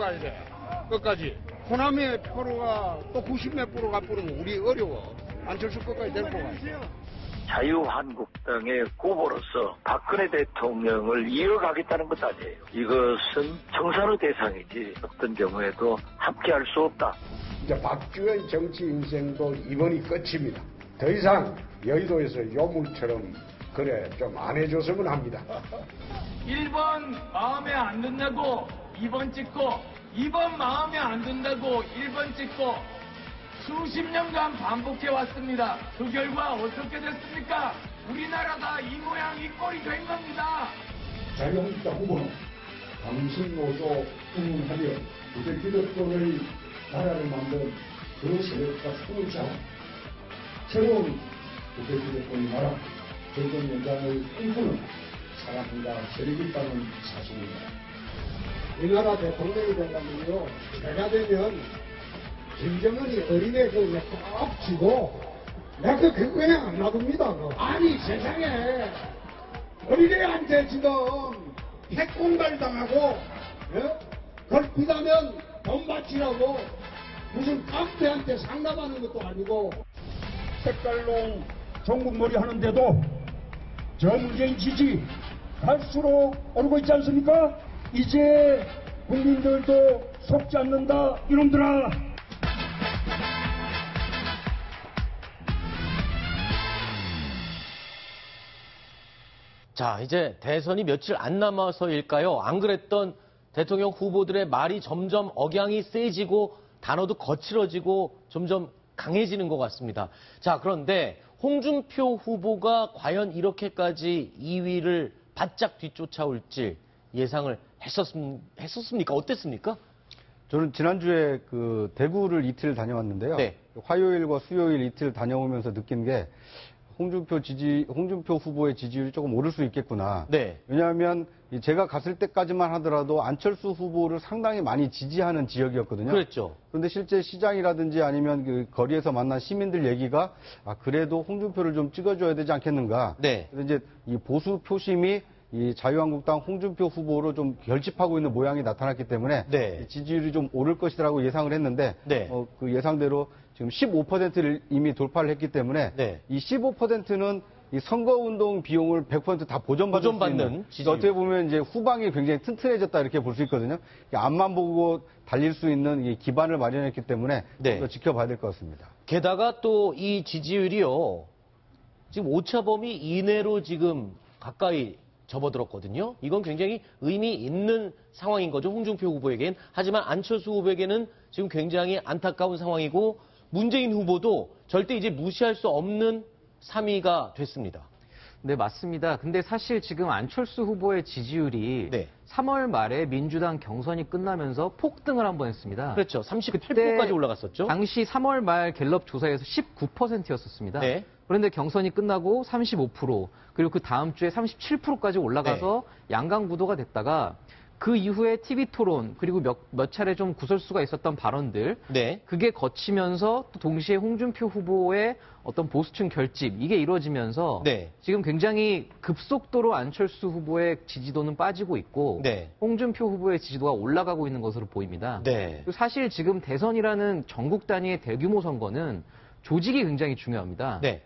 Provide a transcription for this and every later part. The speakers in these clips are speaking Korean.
가야 돼. 끝까지. 호남의 프로가 또 90몇 프로가 뿌리면 우리 어려워. 안철수 끝까지 데리고 가야 돼. 자유한국당의 후보로서 박근혜 대통령을 이어가겠다는 것 아니에요. 이것은 청산의 대상이지 어떤 경우에도 함께할 수 없다. 이제 박주현 정치 인생도 이번이 끝입니다. 더 이상 여의도에서 요물처럼 그래 좀 안 해줬으면 합니다. 1번 마음에 안 든다고 2번 찍고 2번 마음에 안 든다고 1번 찍고 수십 년간 반복해왔습니다. 그 결과 어떻게 됐습니까? 우리나라가 이 모양 이 꼴이 된 겁니다. 자유한국당 후보는 당신노조 운운하며 우리 기득권의 나라를 만든 그 세력과 손을 잡아 새로운 우리 기득권의 나라 정권 연장을 꿈꾸는 사람과 세력이 있다는 사실입니다. 이 나라 대통령이 된다면요. 제가 되면 김정은이 어린애 그냥 꼭 쥐고 내가 그거 그냥 안 놔둡니다. 아니 세상에 어린애한테 지금 핵공갈 당하고 걸핏하면 돈 바치라고 무슨 깡패한테 상담하는 것도 아니고 색깔로 전국놀이 하는데도 저 문재인 지지 갈수록 오르고 있지 않습니까? 이제 국민들도 속지 않는다 이놈들아. 자, 이제 대선이 며칠 안 남아서일까요? 안 그랬던 대통령 후보들의 말이 점점 억양이 세지고 단어도 거칠어지고 점점 강해지는 것 같습니다. 자, 그런데 홍준표 후보가 과연 이렇게까지 2위를 바짝 뒤쫓아올지 예상을 했었습니까? 어땠습니까? 저는 지난주에 그 대구를 이틀 다녀왔는데요. 네. 화요일과 수요일 이틀 다녀오면서 느낀 게 홍준표 후보의 지지율이 조금 오를 수 있겠구나. 네. 왜냐하면 제가 갔을 때까지만 하더라도 안철수 후보를 상당히 많이 지지하는 지역이었거든요. 그랬죠. 그런데 실제 시장이라든지 아니면 그 거리에서 만난 시민들 얘기가 그래도 홍준표를 좀 찍어줘야 되지 않겠는가. 네. 그래서 이제 이 보수 표심이 이 자유한국당 홍준표 후보로 좀 결집하고 있는 모양이 나타났기 때문에 네. 지지율이 좀 오를 것이라고 예상을 했는데 네. 그 예상대로 지금 15%를 이미 돌파를 했기 때문에 네. 이 15%는 이 선거운동 비용을 100% 다 보전받는 지지율. 어떻게 보면 이제 후방이 굉장히 튼튼해졌다 이렇게 볼 수 있거든요. 앞만 보고 달릴 수 있는 이 기반을 마련했기 때문에 네. 더 지켜봐야 될 것 같습니다. 게다가 또 이 지지율이요. 지금 오차범위 이내로 지금 가까이 접어들었거든요. 이건 굉장히 의미 있는 상황인 거죠. 홍준표 후보에겐. 하지만 안철수 후보에게는 지금 굉장히 안타까운 상황이고 문재인 후보도 절대 이제 무시할 수 없는 3위가 됐습니다. 네, 맞습니다. 근데 사실 지금 안철수 후보의 지지율이 네. 3월 말에 민주당 경선이 끝나면서 폭등을 한번 했습니다. 그렇죠. 38%까지 올라갔었죠. 당시 3월 말 갤럽 조사에서 19%였었습니다. 네. 그런데 경선이 끝나고 35%, 그리고 그 다음 주에 37%까지 올라가서 양강 구도가 됐다가 그 이후에 TV 토론, 그리고 몇 차례 좀 구설수가 있었던 발언들, 네. 그게 거치면서 또 동시에 홍준표 후보의 어떤 보수층 결집, 이게 이루어지면서 네. 지금 굉장히 급속도로 안철수 후보의 지지도는 빠지고 있고 네. 홍준표 후보의 지지도가 올라가고 있는 것으로 보입니다. 네. 그리고 사실 지금 대선이라는 전국 단위의 대규모 선거는 조직이 굉장히 중요합니다. 네.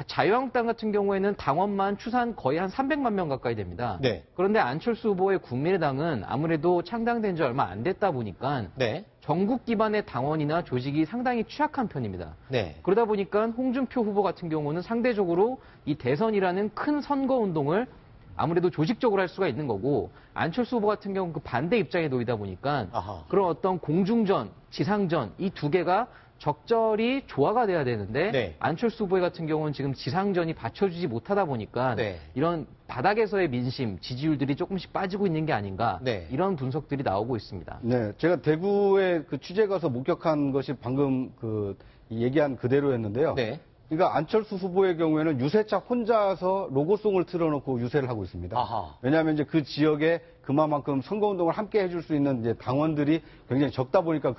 자유한국당 같은 경우에는 당원만 추산 거의 한 300만 명 가까이 됩니다. 네. 그런데 안철수 후보의 국민의당은 아무래도 창당된 지 얼마 안 됐다 보니까 네. 전국 기반의 당원이나 조직이 상당히 취약한 편입니다. 네. 그러다 보니까 홍준표 후보 같은 경우는 상대적으로 이 대선이라는 큰 선거 운동을 아무래도 조직적으로 할 수가 있는 거고 안철수 후보 같은 경우는 그 반대 입장에 놓이다 보니까 아하. 그런 어떤 공중전, 지상전 이 두 개가 적절히 조화가 돼야 되는데 네. 안철수 후보 같은 경우는 지금 지상전이 받쳐주지 못하다 보니까 네. 이런 바닥에서의 민심, 지지율들이 조금씩 빠지고 있는 게 아닌가 네. 이런 분석들이 나오고 있습니다. 네, 제가 대구에 그 취재 가서 목격한 것이 방금 그 얘기한 그대로였는데요. 네. 그러니까 안철수 후보의 경우에는 유세차 혼자서 로고송을 틀어놓고 유세를 하고 있습니다. 아하. 왜냐하면 이제 그 지역에 그만큼 선거운동을 함께 해줄 수 있는 이제 당원들이 굉장히 적다 보니까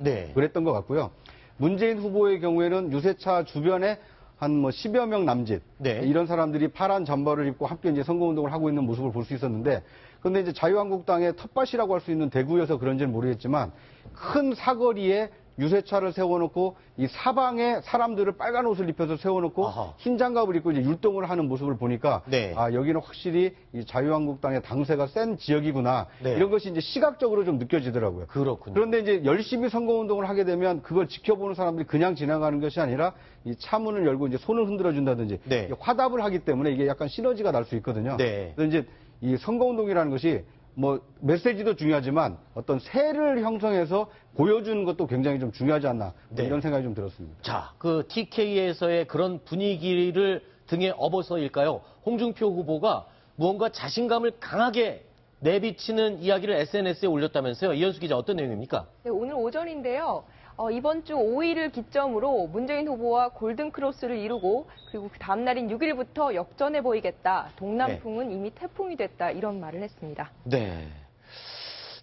네. 그랬던 것 같고요. 문재인 후보의 경우에는 유세차 주변에 한 뭐 10여 명 남짓 네. 이런 사람들이 파란 잠바를 입고 함께 이제 선거운동을 하고 있는 모습을 볼 수 있었는데 그런데 이제 자유한국당의 텃밭이라고 할 수 있는 대구여서 그런지는 모르겠지만 큰 사거리에 유세차를 세워놓고 이 사방에 사람들을 빨간 옷을 입혀서 세워놓고 아하. 흰 장갑을 입고 이제 율동을 하는 모습을 보니까 네. 아 여기는 확실히 이 자유한국당의 당세가 센 지역이구나 네. 이런 것이 이제 시각적으로 좀 느껴지더라고요. 그렇군요. 그런데 이제 열심히 선거운동을 하게 되면 그걸 지켜보는 사람들이 그냥 지나가는 것이 아니라 이 차문을 열고 이제 손을 흔들어 준다든지 네. 화답을 하기 때문에 이게 약간 시너지가 날 수 있거든요. 네. 그래서 이제 이 선거운동이라는 것이 뭐 메시지도 중요하지만 어떤 세를 형성해서 보여주는 것도 굉장히 좀 중요하지 않나 뭐 네. 이런 생각이 좀 들었습니다. 자, 그 TK에서의 그런 분위기를 등에 업어서일까요? 홍준표 후보가 무언가 자신감을 강하게 내비치는 이야기를 SNS에 올렸다면서요? 이현수 기자 어떤 내용입니까? 네, 오늘 오전인데요. 이번 주 5일을 기점으로 문재인 후보와 골든크로스를 이루고 그리고 그 다음 날인 6일부터 역전해 보이겠다. 동남풍은 이미 태풍이 됐다. 이런 말을 했습니다. 네.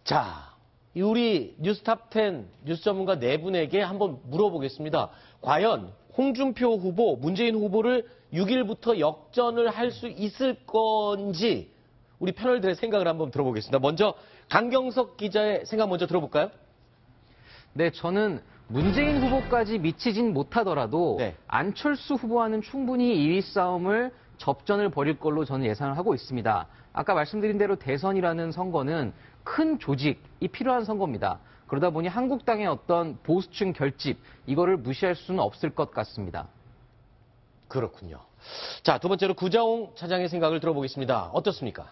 자, 우리 뉴스탑10 뉴스 전문가 네 분에게 한번 물어보겠습니다. 과연 홍준표 후보, 문재인 후보를 6일부터 역전을 할 수 있을 건지 우리 패널들의 생각을 한번 들어보겠습니다. 먼저 강경석 기자의 생각 먼저 들어볼까요? 네, 저는 문재인 후보까지 미치진 못하더라도 네. 안철수 후보와는 충분히 2위 싸움을 접전을 벌일 걸로 저는 예상을 하고 있습니다. 아까 말씀드린 대로 대선이라는 선거는 큰 조직이 필요한 선거입니다. 그러다 보니 한국당의 어떤 보수층 결집, 이거를 무시할 수는 없을 것 같습니다. 그렇군요. 자, 두 번째로 구자홍 차장의 생각을 들어보겠습니다. 어떻습니까?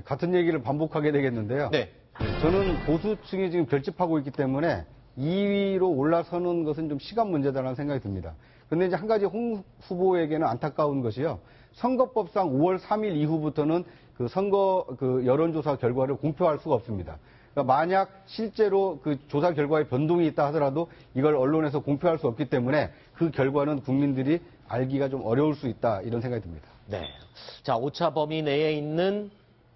같은 얘기를 반복하게 되겠는데요. 네. 저는 보수층이 지금 결집하고 있기 때문에 2위로 올라서는 것은 좀 시간 문제다라는 생각이 듭니다. 그런데 이제 한 가지 홍 후보에게는 안타까운 것이요. 선거법상 5월 3일 이후부터는 그 선거 그 여론조사 결과를 공표할 수가 없습니다. 그러니까 만약 실제로 그 조사 결과에 변동이 있다 하더라도 이걸 언론에서 공표할 수 없기 때문에 그 결과는 국민들이 알기가 좀 어려울 수 있다 이런 생각이 듭니다. 네. 자, 오차 범위 내에 있는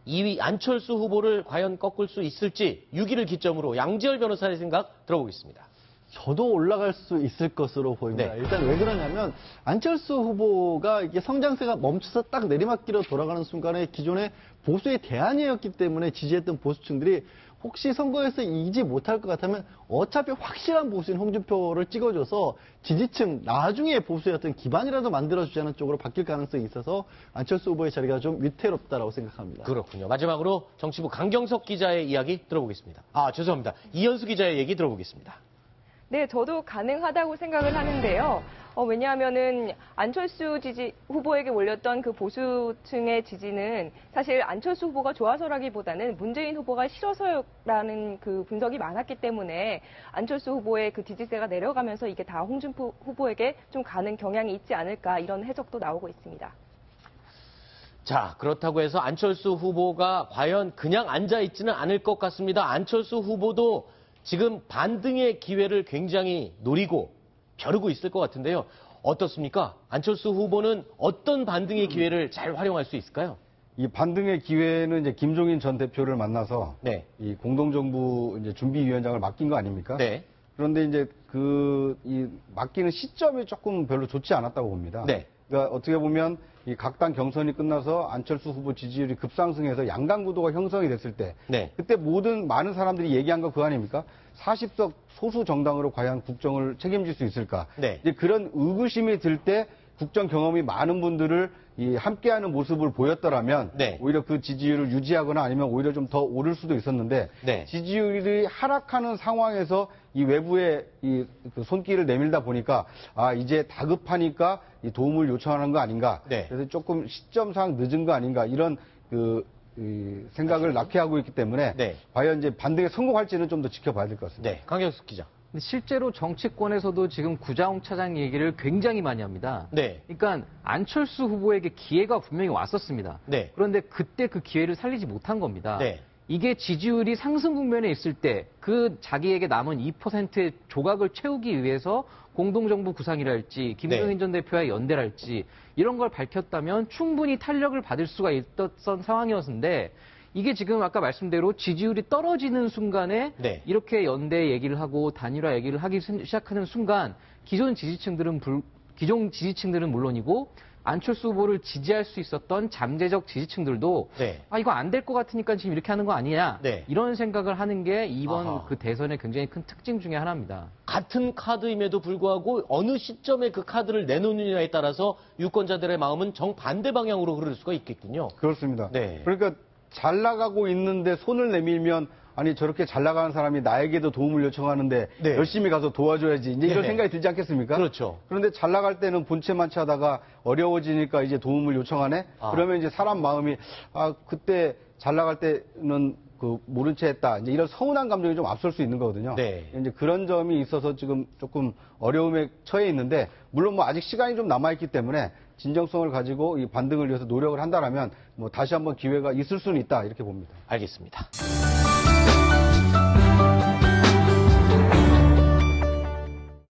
2위 안철수 후보를 과연 꺾을 수 있을지 6일을 기점으로 양지열 변호사의 생각 들어보겠습니다. 저도 올라갈 수 있을 것으로 보입니다. 네. 일단 왜 그러냐면 안철수 후보가 이게 성장세가 멈춰서 딱 내리막길로 돌아가는 순간에 기존의 보수의 대안이었기 때문에 지지했던 보수층들이 혹시 선거에서 이기지 못할 것 같으면 어차피 확실한 보수인 홍준표를 찍어줘서 지지층 나중에 보수의 어떤 기반이라도 만들어주자는 쪽으로 바뀔 가능성이 있어서 안철수 후보의 자리가 좀 위태롭다라고 생각합니다. 그렇군요. 마지막으로 정치부 강경석 기자의 이야기 들어보겠습니다. 아, 죄송합니다. 이현수 기자의 얘기 들어보겠습니다. 네, 저도 가능하다고 생각을 하는데요. 왜냐하면은 안철수 후보에게 올렸던 그 보수층의 지지는 사실 안철수 후보가 좋아서라기보다는 문재인 후보가 싫어서라는 그 분석이 많았기 때문에 안철수 후보의 그 지지세가 내려가면서 이게 다 홍준표 후보에게 좀 가는 경향이 있지 않을까 이런 해석도 나오고 있습니다. 자, 그렇다고 해서 안철수 후보가 과연 그냥 앉아있지는 않을 것 같습니다. 안철수 후보도 지금 반등의 기회를 굉장히 노리고 벼르고 있을 것 같은데요. 어떻습니까? 안철수 후보는 어떤 반등의 기회를 잘 활용할 수 있을까요? 이 반등의 기회는 이제 김종인 전 대표를 만나서 네. 이 공동정부 이제 준비위원장을 맡긴 거 아닙니까? 네. 그런데 이제 이 맡기는 시점이 조금 별로 좋지 않았다고 봅니다. 네. 그러니까 어떻게 보면 이 각 당 경선이 끝나서 안철수 후보 지지율이 급상승해서 양강 구도가 형성이 됐을 때 네. 그때 많은 사람들이 얘기한 거 그거 아닙니까? 40석 소수 정당으로 과연 국정을 책임질 수 있을까? 네. 이제 그런 의구심이 들 때 국정 경험이 많은 분들을 이 함께하는 모습을 보였더라면 네. 오히려 그 지지율을 유지하거나 아니면 오히려 좀 더 오를 수도 있었는데 네. 지지율이 하락하는 상황에서 이 외부에 그 손길을 내밀다 보니까 이제 다급하니까 이 도움을 요청하는 거 아닌가? 네. 그래서 조금 시점상 늦은 거 아닌가? 이런 이 생각을 낳게 하고 있기 때문에 네. 과연 이제 반등에 성공할지는 좀 더 지켜봐야 될 것 같습니다. 네. 강경석 기자. 근데 실제로 정치권에서도 지금 구자홍 차장 얘기를 굉장히 많이 합니다. 네. 그러니까 안철수 후보에게 기회가 분명히 왔었습니다. 네. 그런데 그때 그 기회를 살리지 못한 겁니다. 네. 이게 지지율이 상승 국면에 있을 때 그 자기에게 남은 2%의 조각을 채우기 위해서 공동정부 구상이랄지 김종인 네. 전 대표와의 연대랄지 이런 걸 밝혔다면 충분히 탄력을 받을 수가 있었던 상황이었는데 이게 지금 아까 말씀대로 지지율이 떨어지는 순간에 네. 이렇게 연대 얘기를 하고 단일화 얘기를 하기 시작하는 순간 기존 지지층들은 기존 지지층들은 물론이고 안철수 후보를 지지할 수 있었던 잠재적 지지층들도 네. 이거 안 될 것 같으니까 지금 이렇게 하는 거 아니냐 네. 이런 생각을 하는 게 이번 아하. 그 대선의 굉장히 큰 특징 중에 하나입니다. 같은 카드임에도 불구하고 어느 시점에 그 카드를 내놓느냐에 따라서 유권자들의 마음은 정반대 방향으로 흐를 수가 있겠군요. 그렇습니다. 네. 그러니까 잘 나가고 있는데 손을 내밀면 아니 저렇게 잘 나가는 사람이 나에게도 도움을 요청하는데 네. 열심히 가서 도와줘야지 이제 이런 네. 생각이 들지 않겠습니까? 그렇죠. 그런데 잘 나갈 때는 본체만치 하다가 어려워지니까 이제 도움을 요청하네. 그러면 이제 사람 마음이 그때 잘 나갈 때는 그 모른 채 했다. 이제 이런 서운한 감정이 좀 앞설 수 있는 거거든요. 네. 이제 그런 점이 있어서 지금 조금 어려움에 처해 있는데 물론 뭐 아직 시간이 좀 남아 있기 때문에 진정성을 가지고 이 반등을 위해서 노력을 한다라면 뭐 다시 한번 기회가 있을 수는 있다 이렇게 봅니다. 알겠습니다.